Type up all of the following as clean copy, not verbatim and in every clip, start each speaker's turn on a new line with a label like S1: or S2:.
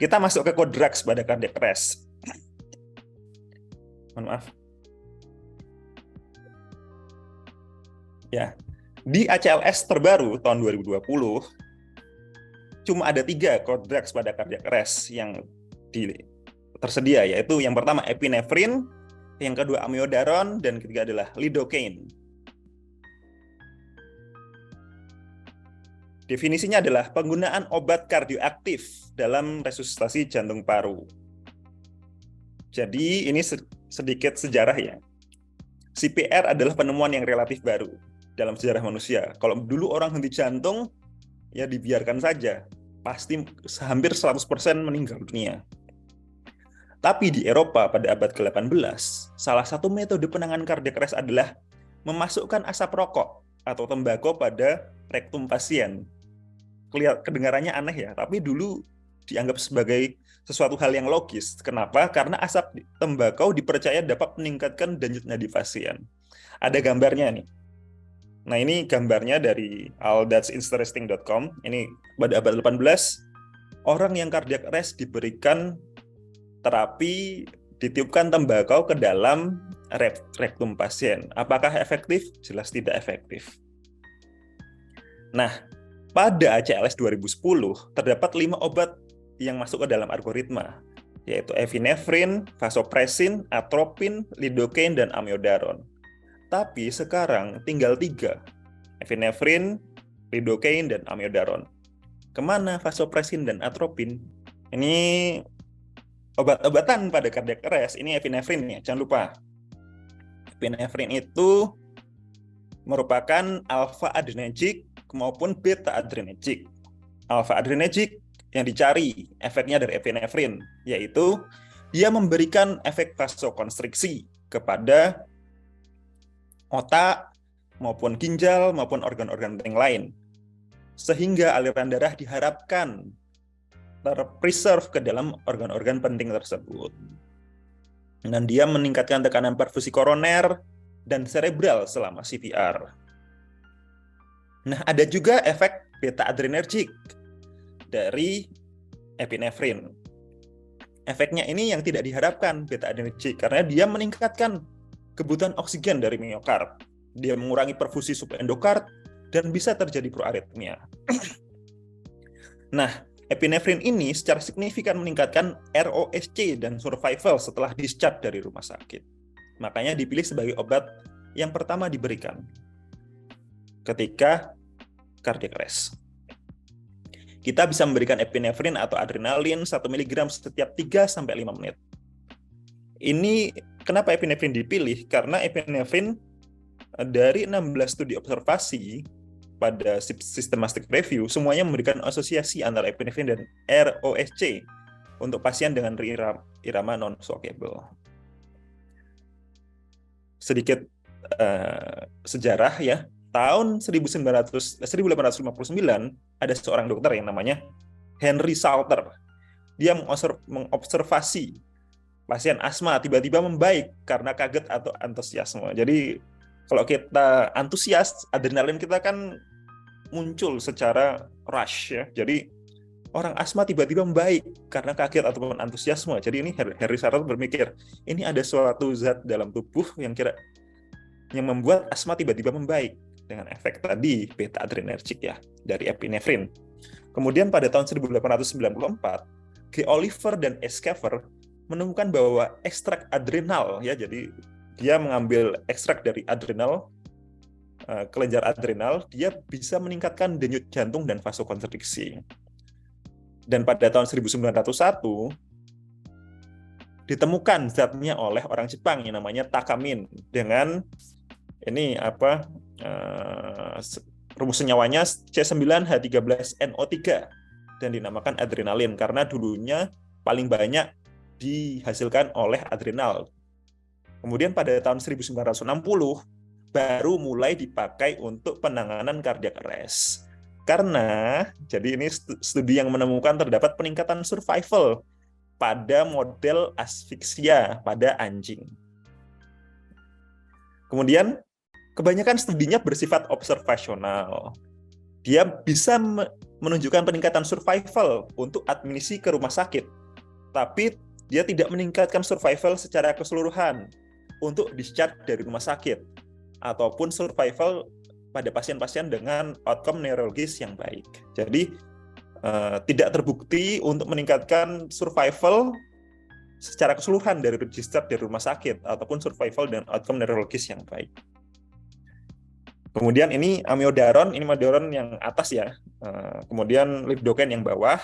S1: Kita masuk ke kodraks pada cardiac arrest. Mohon maaf. Ya, di ACLS terbaru tahun 2020, cuma ada 3 kodraks pada cardiac arrest yang tersedia, yaitu yang pertama epinefrin, yang kedua amiodaron, dan ketiga adalah lidocaine. Definisinya adalah penggunaan obat kardioaktif dalam resusitasi jantung paru. Jadi ini sedikit sejarah ya. CPR adalah penemuan yang relatif baru dalam sejarah manusia. Kalau dulu orang henti jantung, ya dibiarkan saja. Pasti hampir 100% meninggal dunia. Tapi di Eropa pada abad ke-18, salah satu metode penanganan cardiac arrest adalah memasukkan asap rokok atau tembakau pada rektum pasien. Kedengarannya aneh ya, tapi dulu dianggap sebagai sesuatu hal yang logis. Kenapa? Karena asap tembakau dipercaya dapat meningkatkan denyut nadi pasien. Ada gambarnya nih. Nah, ini gambarnya dari allthat'sinteresting.com. Ini pada abad 18, orang yang cardiac arrest diberikan terapi ditiupkan tembakau ke dalam rektum pasien. Apakah efektif? Jelas tidak efektif. Nah, pada ACLS 2010, terdapat 5 obat yang masuk ke dalam algoritma, yaitu epinefrin, vasopressin, atropin, lidocaine, dan amiodaron. Tapi sekarang tinggal 3, epinefrin, lidocaine, dan amiodaron. Kemana vasopressin dan atropin? Ini obat-obatan pada cardiac arrest. Ini epinefrin ya, jangan lupa. Epinefrin itu merupakan alpha adrenergic maupun beta adrenergic. Alpha adrenergic yang dicari efeknya dari epinefrin, yaitu dia memberikan efek vasokonstriksi kepada otak maupun ginjal maupun organ-organ penting lain, sehingga aliran darah diharapkan terpreserve ke dalam organ-organ penting tersebut. Dan dia meningkatkan tekanan perfusi koroner dan cerebral selama CPR. Nah, ada juga efek beta adrenergic dari epinefrin. Efeknya ini yang tidak diharapkan beta adrenergic karena dia meningkatkan kebutuhan oksigen dari miokard. Dia mengurangi perfusi subendokard dan bisa terjadi proaritmia. Nah, epinefrin ini secara signifikan meningkatkan ROSC dan survival setelah discharge dari rumah sakit. Makanya dipilih sebagai obat yang pertama diberikan ketika cardiac arrest. Kita bisa memberikan epinefrin atau adrenalin 1 mg setiap 3-5 menit. Ini kenapa epinefrin dipilih? Karena epinefrin dari 16 studi observasi pada systematic review, semuanya memberikan asosiasi antara epinefrin dan ROSC untuk pasien dengan irama non-shockable. Sedikit sejarah ya. Tahun 1859 ada seorang dokter yang namanya Henry Salter. Dia mengobservasi pasien asma tiba-tiba membaik karena kaget atau antusiasme. Jadi kalau kita antusias, adrenalin kita kan muncul secara rush ya. Jadi orang asma tiba-tiba membaik karena kaget ataupun antusiasme. Jadi ini Henry Salter berpikir, ini ada suatu zat dalam tubuh yang membuat asma tiba-tiba membaik dengan efek tadi beta adrenergic ya dari epinefrin. Kemudian pada tahun 1894, G. Oliver dan S. Schaeffer menemukan bahwa ekstrak adrenal ya, jadi dia mengambil ekstrak dari adrenal, kelenjar adrenal, dia bisa meningkatkan denyut jantung dan vasokonstriksi. Dan pada tahun 1901 ditemukan zatnya oleh orang Jepang yang namanya Takamin dengan ini rumus senyawanya C9H13NO3 dan dinamakan adrenalin karena dulunya paling banyak dihasilkan oleh adrenal. Kemudian pada tahun 1960 baru mulai dipakai untuk penanganan cardiac arrest. Karena jadi ini studi yang menemukan terdapat peningkatan survival pada model asfiksia pada anjing. Kemudian kebanyakan studinya bersifat observasional. dia bisa menunjukkan peningkatan survival untuk admisi ke rumah sakit, tapi dia tidak meningkatkan survival secara keseluruhan untuk discharge dari rumah sakit, ataupun survival pada pasien-pasien dengan outcome neurologis yang baik. Jadi tidak terbukti untuk meningkatkan survival secara keseluruhan dari register dari rumah sakit ataupun survival dan outcome neurologis yang baik. Kemudian ini amiodaron yang atas ya. Kemudian lidocaine yang bawah.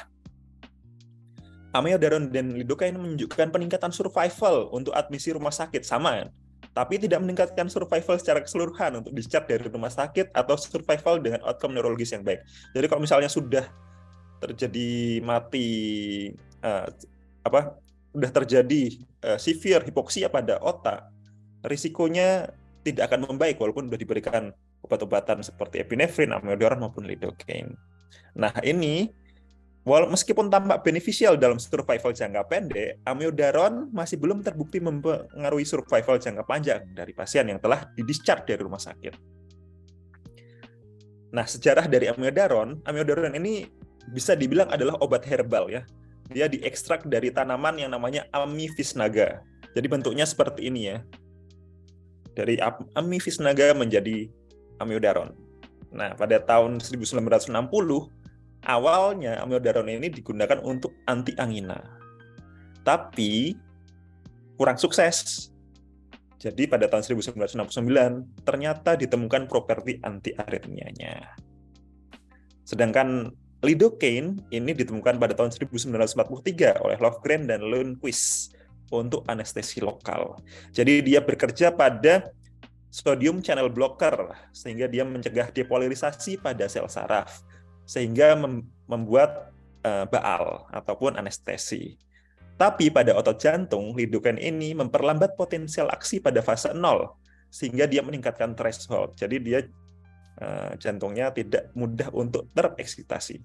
S1: Amiodaron dan lidocaine menunjukkan peningkatan survival untuk admisi rumah sakit sama, tapi tidak meningkatkan survival secara keseluruhan untuk discharge dari rumah sakit atau survival dengan outcome neurologis yang baik. Jadi kalau misalnya sudah terjadi mati sudah terjadi severe hipoksia pada otak, risikonya tidak akan membaik walaupun sudah diberikan obat-obatan seperti epinefrin, amiodaron maupun lidocaine. Nah, ini meskipun tampak beneficial dalam survival jangka pendek, amiodaron masih belum terbukti mempengaruhi survival jangka panjang dari pasien yang telah didischarge dari rumah sakit. Nah, sejarah dari amiodaron ini bisa dibilang adalah obat herbal ya. Dia diekstrak dari tanaman yang namanya Amivisnaga. Jadi bentuknya seperti ini ya. Dari Amivisnaga menjadi amiodaron. Nah, pada tahun 1960, awalnya amiodaron ini digunakan untuk anti angina. Tapi kurang sukses. Jadi pada tahun 1969 ternyata ditemukan properti anti aritmianya. Sedangkan lidocaine ini ditemukan pada tahun 1943 oleh Lofgren dan Lundquist untuk anestesi lokal. Jadi dia bekerja pada sodium channel blocker sehingga dia mencegah depolarisasi pada sel saraf sehingga membuat baal ataupun anestesi. Tapi pada otot jantung, lidocaine ini memperlambat potensial aksi pada fase 0 sehingga dia meningkatkan threshold. Jadi dia jantungnya tidak mudah untuk tereksitasi.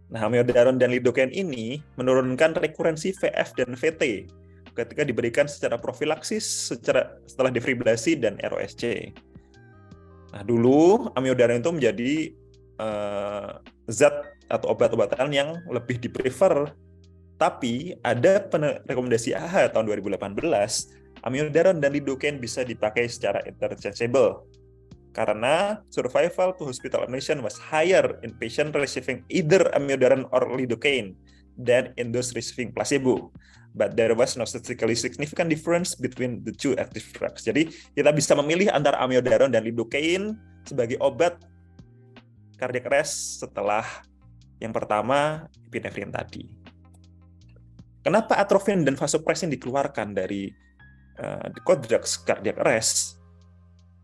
S1: Nah, amiodaron dan lidocaine ini menurunkan rekurensi VF dan VT ketika diberikan secara profilaksis setelah defibrilasi dan ROSC. Nah, dulu amiodaron itu menjadi zat atau obat-obatan yang lebih diprefer. Tapi ada rekomendasi AHA tahun 2018, amiodaron dan lidocaine bisa dipakai secara interchangeable karena survival to hospital admission was higher in patient receiving either amiodaron or lidocaine than in those receiving placebo. But there was no statistically significant difference between the two active drugs. Jadi kita bisa memilih antara amiodaron dan lidocaine sebagai obat cardiac arrest setelah yang pertama epinefrin tadi. Kenapa atropine dan vasopressin dikeluarkan dari code drugs cardiac arrest?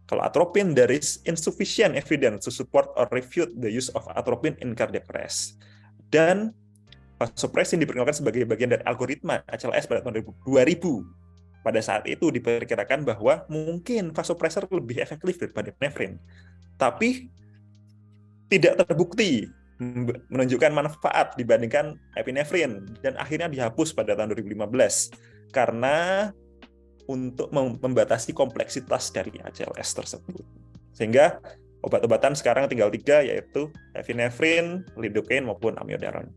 S1: Kalau atropine, there is insufficient evidence to support or refute the use of atropine in cardiac arrest. Dan vasopressin diperkenalkan sebagai bagian dari algoritma HLS pada tahun 2000. Pada saat itu diperkirakan bahwa mungkin vasopressor lebih efektif daripada epinefrin. Tapi tidak terbukti menunjukkan manfaat dibandingkan epinefrin dan akhirnya dihapus pada tahun 2015 karena untuk membatasi kompleksitas dari HLS tersebut. Sehingga obat-obatan sekarang tinggal 3 yaitu epinefrin, lidocaine maupun amiodaron.